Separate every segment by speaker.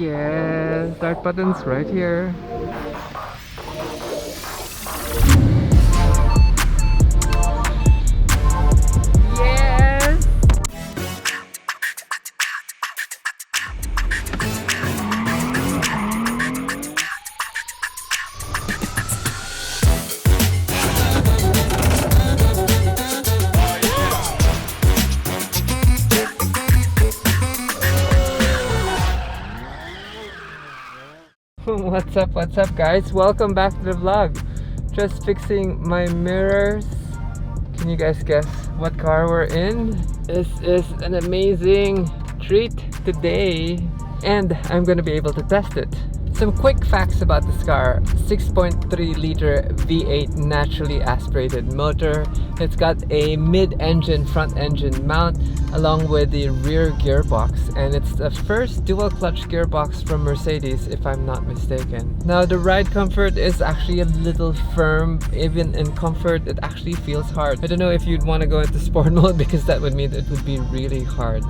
Speaker 1: Yeah, start button's right here. Yes! What's up guys? Welcome back to the vlog. Just fixing my mirrors. Can you guys guess what car we're in? This is an amazing treat today, and I'm gonna be able to test it. Some quick facts about this car: 6.3 liter V8 naturally aspirated motor. It's got a mid-engine front engine mount along with the rear gearbox, and it's the first dual clutch gearbox from Mercedes if I'm not mistaken. Now the ride comfort is actually a little firm. Even in comfort it actually feels hard. I don't know if you'd want to go into sport mode because that would mean it would be really hard.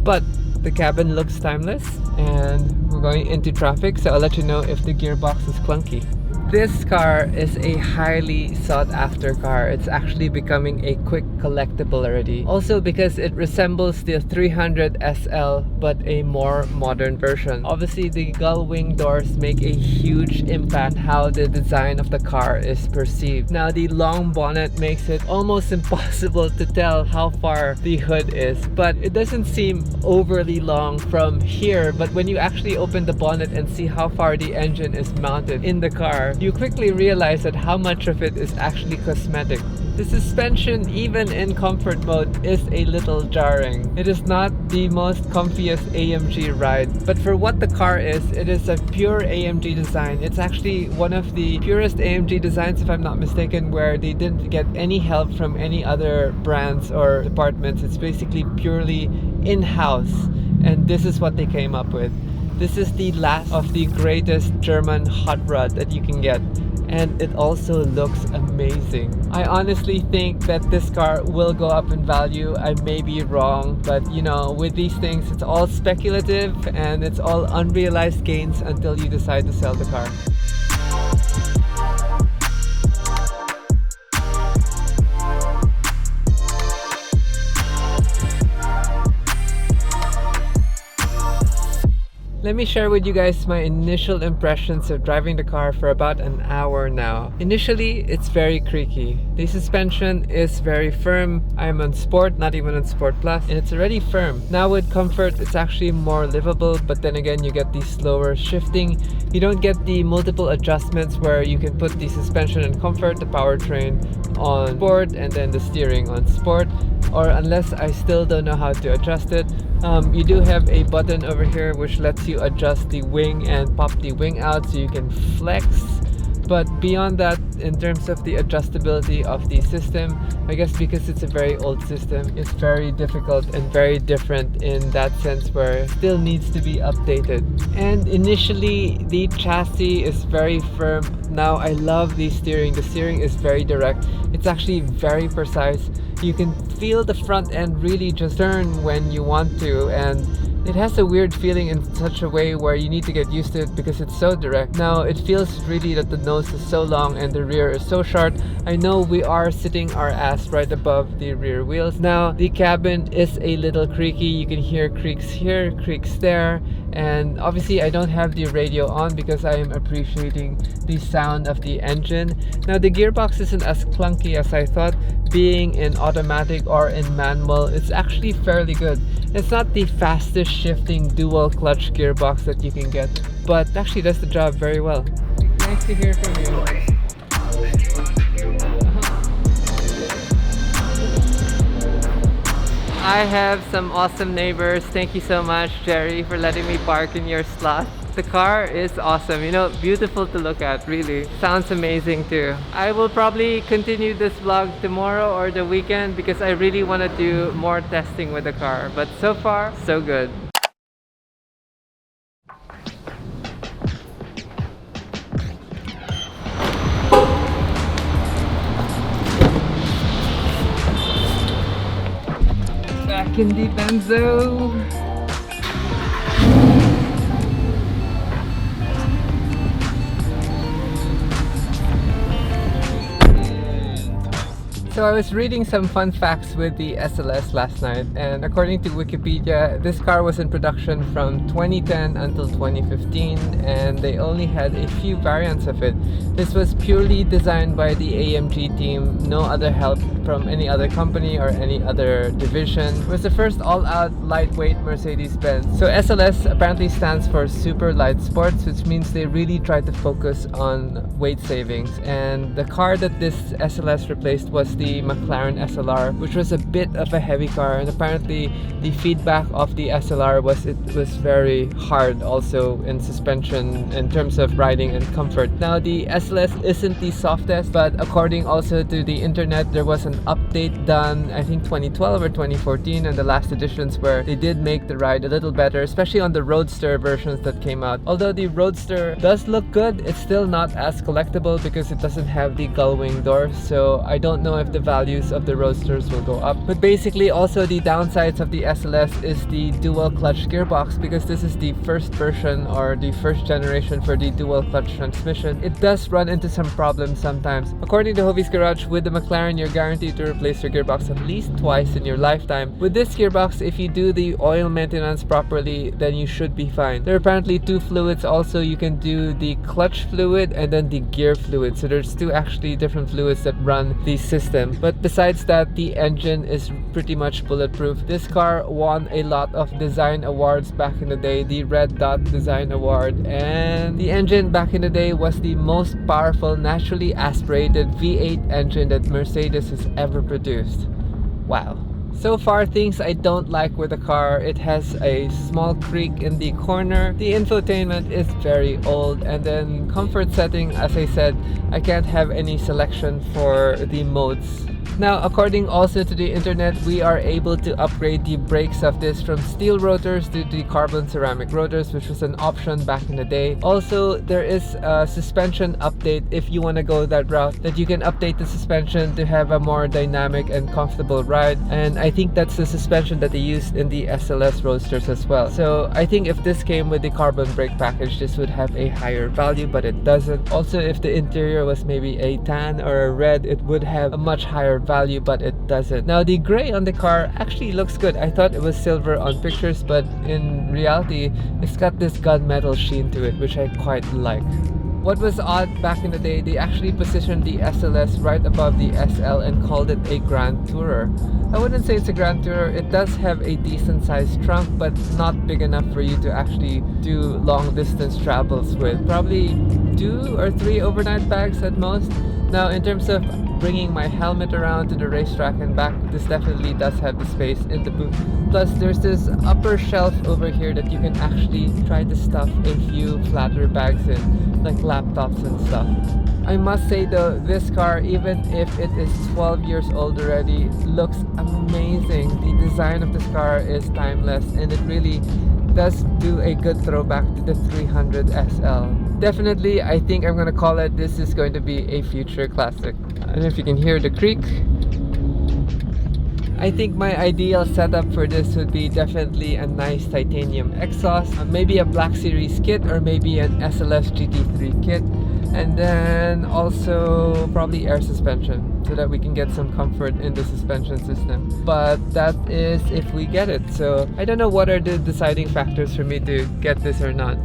Speaker 1: But the cabin looks timeless, and we're going into traffic, so I'll let you know if the gearbox is clunky. This car is a highly sought after car. It's actually becoming a quick collectible already. Also because it resembles the 300 SL but a more modern version. Obviously the gull wing doors make a huge impact how the design of the car is perceived. Now the long bonnet makes it almost impossible to tell how far the hood is, but it doesn't seem overly long from here. But when you actually open the bonnet and see how far the engine is mounted in the car, you quickly realize that how much of it is actually cosmetic. The suspension, even in comfort mode, is a little jarring. It is not the most comfiest AMG ride, but for what the car is, it is a pure AMG design. It's actually one of the purest AMG designs, if I'm not mistaken, where they didn't get any help from any other brands or departments. It's basically purely in-house, and this is what they came up with. This is the last of the greatest German hot rod that you can get, and it also looks amazing. I honestly think that this car will go up in value. I may be wrong, but you know, with these things it's all speculative and it's all unrealized gains until you decide to sell the car. Let me share with you guys my initial impressions of driving the car for about an hour now. Initially, it's very creaky. The suspension is very firm. I'm on Sport, not even on Sport Plus, and it's already firm. Now with comfort, it's actually more livable, but then again, you get the slower shifting. You don't get the multiple adjustments where you can put the suspension in comfort, the powertrain on Sport, and then the steering on Sport. Or unless I still don't know how to adjust it. You do have a button over here which lets you adjust the wing and pop the wing out so you can flex. But beyond that, in terms of the adjustability of the system, I guess because it's a very old system, it's very difficult and very different in that sense where it still needs to be updated. And initially, the chassis is very firm. Now I love the steering. The steering is very direct. It's actually very precise. You can feel the front end really just turn when you want to, and it has a weird feeling in such a way where you need to get used to it because it's so direct. Now it feels really that the nose is so long and the rear is so short. I know we are sitting our ass right above the rear wheels. Now the cabin is a little creaky. You can hear creaks here, creaks there, and obviously I don't have the radio on because I am appreciating the sound of the engine. Now the gearbox isn't as clunky as I thought. Being in automatic or in manual, it's actually fairly good. It's not the fastest shifting dual clutch gearbox that you can get, but actually does the job very well. Nice to hear from you. I have some awesome neighbors. Thank you so much, Jerry, for letting me park in your slot. The car is awesome, you know, beautiful to look at, really. Sounds amazing too. I will probably continue this vlog tomorrow or the weekend because I really want to do more testing with the car. But so far, so good. Back in the Benzo. So I was reading some fun facts with the SLS last night, and according to Wikipedia, this car was in production from 2010 until 2015, and they only had a few variants of it. This was purely designed by the AMG team, no other help from any other company or any other division. It was the first all-out lightweight Mercedes Benz. So SLS apparently stands for Super Light Sports, which means they really tried to focus on weight savings, and the car that this SLS replaced was the McLaren SLR, which was a bit of a heavy car, and apparently the feedback of the SLR was it was very hard also in suspension in terms of riding and comfort. Now the SLS isn't the softest, but according also to the internet, there was an update done, I think 2012 or 2014, and the last editions where they did make the ride a little better, especially on the Roadster versions that came out. Although the Roadster does look good, it's still not as collectible because it doesn't have the gull-wing doors, so I don't know if the values of the Roadsters will go up. But basically also the downsides of the SLS is the dual clutch gearbox, because this is the first version or the first generation for the dual clutch transmission. It does run into some problems sometimes. According to Hovey's Garage, with the McLaren you're guaranteed to replace your gearbox at least twice in your lifetime. With this gearbox, if you do the oil maintenance properly, then you should be fine. There are apparently two fluids also. You can do the clutch fluid and then the gear fluid, so there's two actually different fluids that run the system. But besides that, the engine is pretty much bulletproof. This car won a lot of design awards back in the day, the Red Dot Design Award, and the engine back in the day was the most powerful naturally aspirated V8 engine that Mercedes has ever produced. Wow. So far, things I don't like with the car: it has a small creak in the corner, the infotainment is very old, and then comfort setting, as I said, I can't have any selection for the modes. Now, according also to the internet, we are able to upgrade the brakes of this from steel rotors to the carbon ceramic rotors, which was an option back in the day. Also, there is a suspension update if you want to go that route, that you can update the suspension to have a more dynamic and comfortable ride, and I think that's the suspension that they used in the SLS Roadsters as well. So I think if this came with the carbon brake package, this would have a higher value, but it doesn't. Also, if the interior was maybe a tan or a red, it would have a much higher value, but it doesn't. Now the gray on the car actually looks good. I thought it was silver on pictures, but in reality it's got this gunmetal sheen to it, which I quite like. What was odd back in the day, they actually positioned the SLS right above the SL and called it a Grand Tourer. I wouldn't say it's a Grand Tourer. It does have a decent sized trunk, but not big enough for you to actually do long distance travels with. Probably 2 or 3 overnight bags at most. Now in terms of bringing my helmet around to the racetrack and back, this definitely does have the space in the boot. Plus there's this upper shelf over here that you can actually try to stuff a few flatter bags in, like laptops and stuff. I must say though, this car, even if it is 12 years old already, looks amazing. The design of this car is timeless, and it really does do a good throwback to the 300 SL. Definitely, I think I'm gonna call it, this is going to be a future classic. I don't know if you can hear the creak. I think my ideal setup for this would be definitely a nice titanium exhaust, maybe a Black Series kit or maybe an SLS GT3 kit, and then also probably air suspension so that we can get some comfort in the suspension system. But that is if we get it, so I don't know what are the deciding factors for me to get this or not.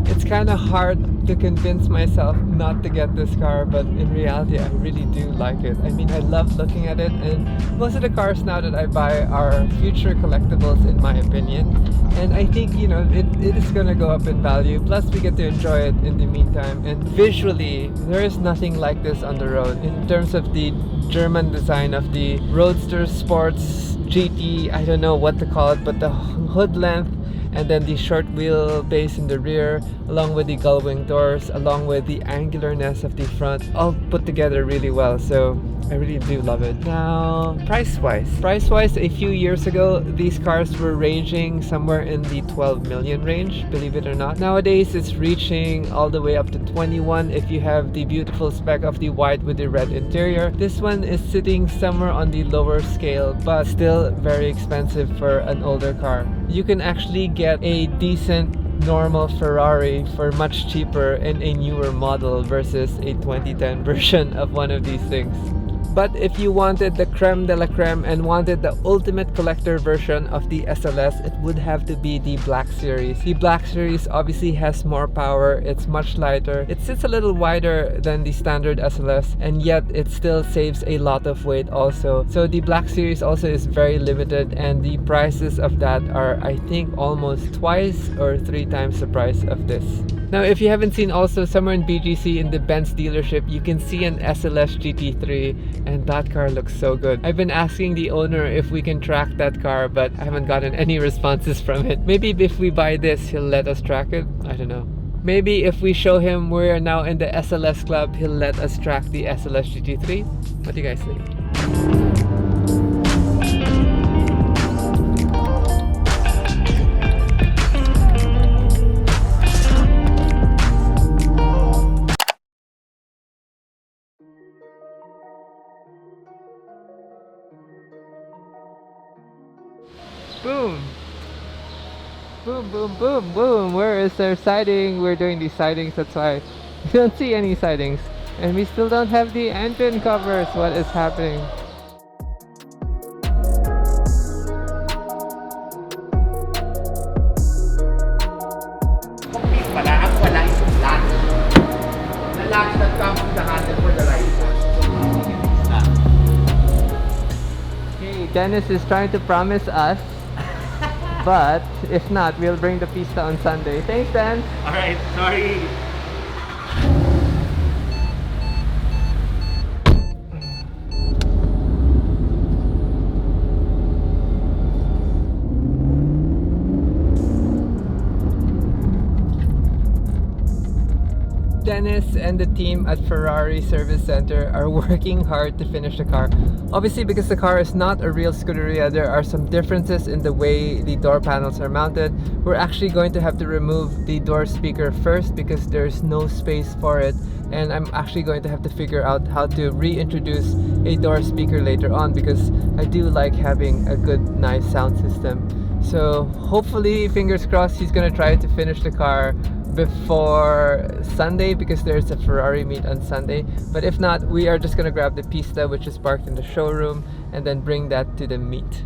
Speaker 1: It's kind of hard to convince myself not to get this car, but in reality I really do like it. I mean, I love looking at it, and most of the cars now that I buy are future collectibles in my opinion, and I think, you know, it is gonna go up in value, plus we get to enjoy it in the meantime. And visually, there is nothing like this on the road in terms of the German design of the Roadster Sports GT, I don't know what to call it, but the hood length and then the short wheelbase in the rear, along with the gull-wing doors, along with the angularness of the front, all put together really well. So I really do love it. Now, price-wise, a few years ago, these cars were ranging somewhere in the 12 million range, believe it or not. Nowadays, it's reaching all the way up to 21 if you have the beautiful spec of the white with the red interior. This one is sitting somewhere on the lower scale, but still very expensive for an older car. You can actually get a decent normal Ferrari for much cheaper in a newer model versus a 2010 version of one of these things. But if you wanted the creme de la creme and wanted the ultimate collector version of the SLS, it would have to be the Black Series. The Black Series obviously has more power, it's much lighter, it sits a little wider than the standard SLS, and yet it still saves a lot of weight also. So the Black Series also is very limited, and the prices of that are, I think, almost twice or 3 times the price of this. Now, if you haven't seen, also somewhere in BGC in the Benz dealership, you can see an SLS GT3, and that car looks so good. I've been asking the owner if we can track that car, but I haven't gotten any responses from it. Maybe if we buy this, he'll let us track it. I don't know. Maybe if we show him we're now in the SLS club, he'll let us track the SLS GT3. What do you guys think? Boom! Boom, boom, boom, boom! Where is their siding? We're doing these sidings, that's why we don't see any sidings. And we still don't have the engine covers. What is happening? Okay, Dennis is trying to promise us, but if not, we'll bring the pista on Sunday. Thanks, Dan.
Speaker 2: Alright, sorry.
Speaker 1: Dennis and the team at Ferrari Service Center are working hard to finish the car. Obviously, because the car is not a real Scuderia, there are some differences in the way the door panels are mounted. We're actually going to have to remove the door speaker first because there's no space for it, and I'm actually going to have to figure out how to reintroduce a door speaker later on because I do like having a good, nice sound system. So hopefully, fingers crossed, he's gonna try to finish the car before Sunday because there's a Ferrari meet on Sunday. But if not, we are just gonna grab the pista, which is parked in the showroom, and then bring that to the meet.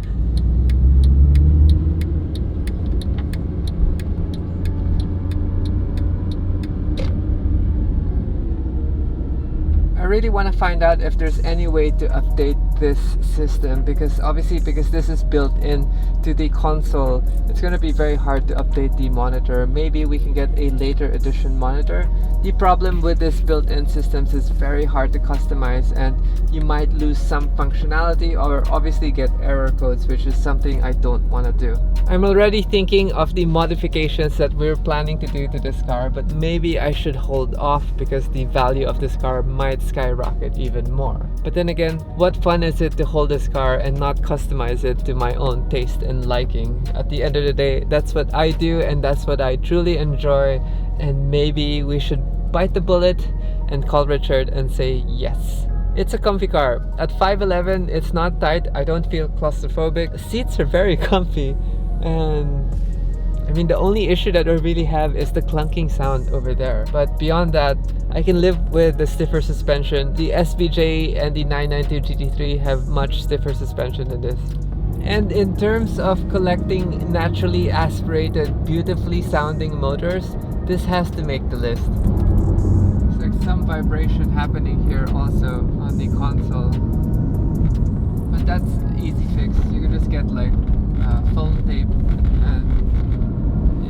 Speaker 1: I really want to find out if there's any way to update this system because obviously because this is built in to the console, it's going to be very hard to update the monitor. Maybe we can get a later edition monitor. The problem with this built-in systems is very hard to customize, and you might lose some functionality or obviously get error codes, which is something I don't want to do. I'm already thinking of the modifications that we're planning to do to this car, but maybe I should hold off because the value of this car might skyrocket even more. But then again, what fun is it to hold this car and not customize it to my own taste and liking? At the end of the day, that's what I do and that's what I truly enjoy, and maybe we should bite the bullet and call Richard and say yes. It's a comfy car. At 5'11", it's not tight. I don't feel claustrophobic. The seats are very comfy, and I mean, the only issue that I really have is the clunking sound over there. But beyond that, I can live with the stiffer suspension. The SVJ and the 992 GT3 have much stiffer suspension than this. And in terms of collecting naturally aspirated, beautifully sounding motors, this has to make the list. There's like some vibration happening here also on the console. But that's easy fix. You can just get like foam tape and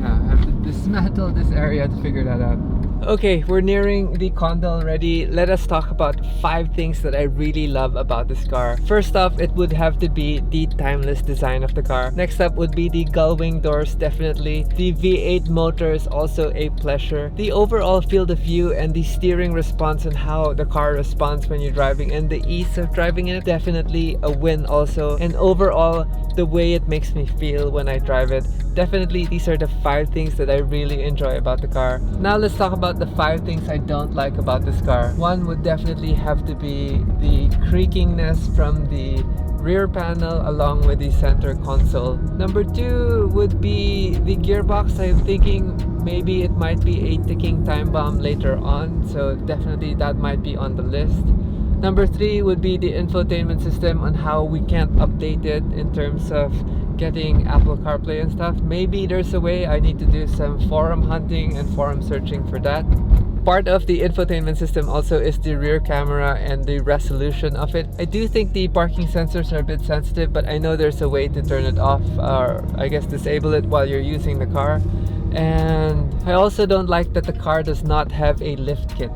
Speaker 1: yeah, I have to dismantle this area to figure that out. Okay, we're nearing the condo already. Let us talk about 5 things that I really love about this car. First off, it would have to be the timeless design of the car. Next up would be the gull wing doors, definitely. The V8 motor is also a pleasure. The overall field of view and the steering response and how the car responds when you're driving and the ease of driving it, definitely a win also. And overall, the way it makes me feel when I drive it, definitely these are the 5 things that I really enjoy about the car. Now let's talk about the 5 things I don't like about this car. One would definitely have to be the creakiness from the rear panel along with the center console. Number 2 would be the gearbox. I'm thinking maybe it might be a ticking time bomb later on, so definitely that might be on the list. Number 3 would be the infotainment system, on how we can't update it in terms of getting Apple CarPlay and stuff. Maybe there's a way. I need to do some forum hunting and forum searching for that. Part of the infotainment system also is the rear camera and the resolution of it. I do think the parking sensors are a bit sensitive, but I know there's a way to turn it off, or I guess disable it while you're using the car. And I also don't like that the car does not have a lift kit.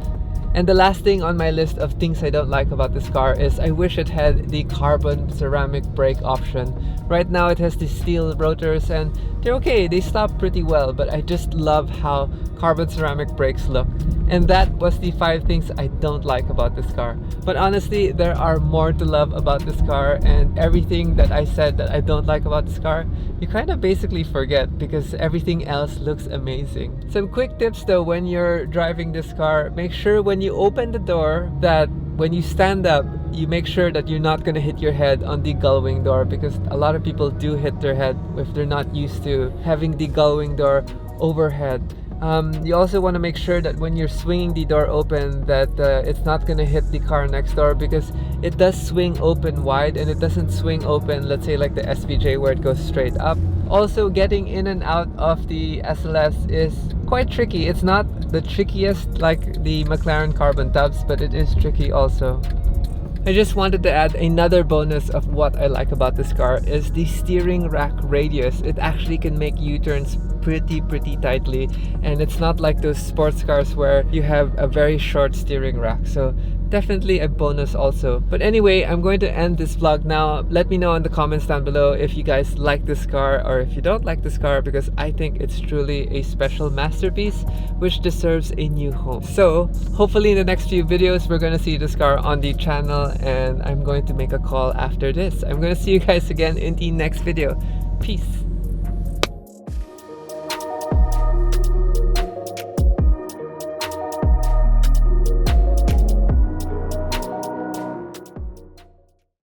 Speaker 1: And the last thing on my list of things I don't like about this car is I wish it had the carbon ceramic brake option. Right now it has the steel rotors and they're okay, they stop pretty well, but I just love how carbon ceramic brakes look. And that was the 5 things I don't like about this car. But honestly, there are more to love about this car, and everything that I said that I don't like about this car, you kind of basically forget because everything else looks amazing. Some quick tips though when you're driving this car: make sure when you open the door that when you stand up, you make sure that you're not going to hit your head on the gull-wing door, because a lot of people do hit their head if they're not used to having the gull-wing door overhead. You also want to make sure that when you're swinging the door open that it's not going to hit the car next door, because it does swing open wide and it doesn't swing open, let's say like the SVJ where it goes straight up. Also, getting in and out of the SLS is quite tricky. It's not the trickiest like the McLaren carbon tubs, but it is tricky also. I just wanted to add another bonus of what I like about this car is the steering rack radius. It actually can make U-turns pretty tightly, and it's not like those sports cars where you have a very short steering rack. So definitely a bonus also. But anyway, I'm going to end this vlog now. Let me know in the comments down below if you guys like this car or if you don't like this car, because I think it's truly a special masterpiece which deserves a new home. So hopefully in the next few videos we're going to see this car on the channel, and I'm going to make a call after this. I'm going to see you guys again in the next video. Peace.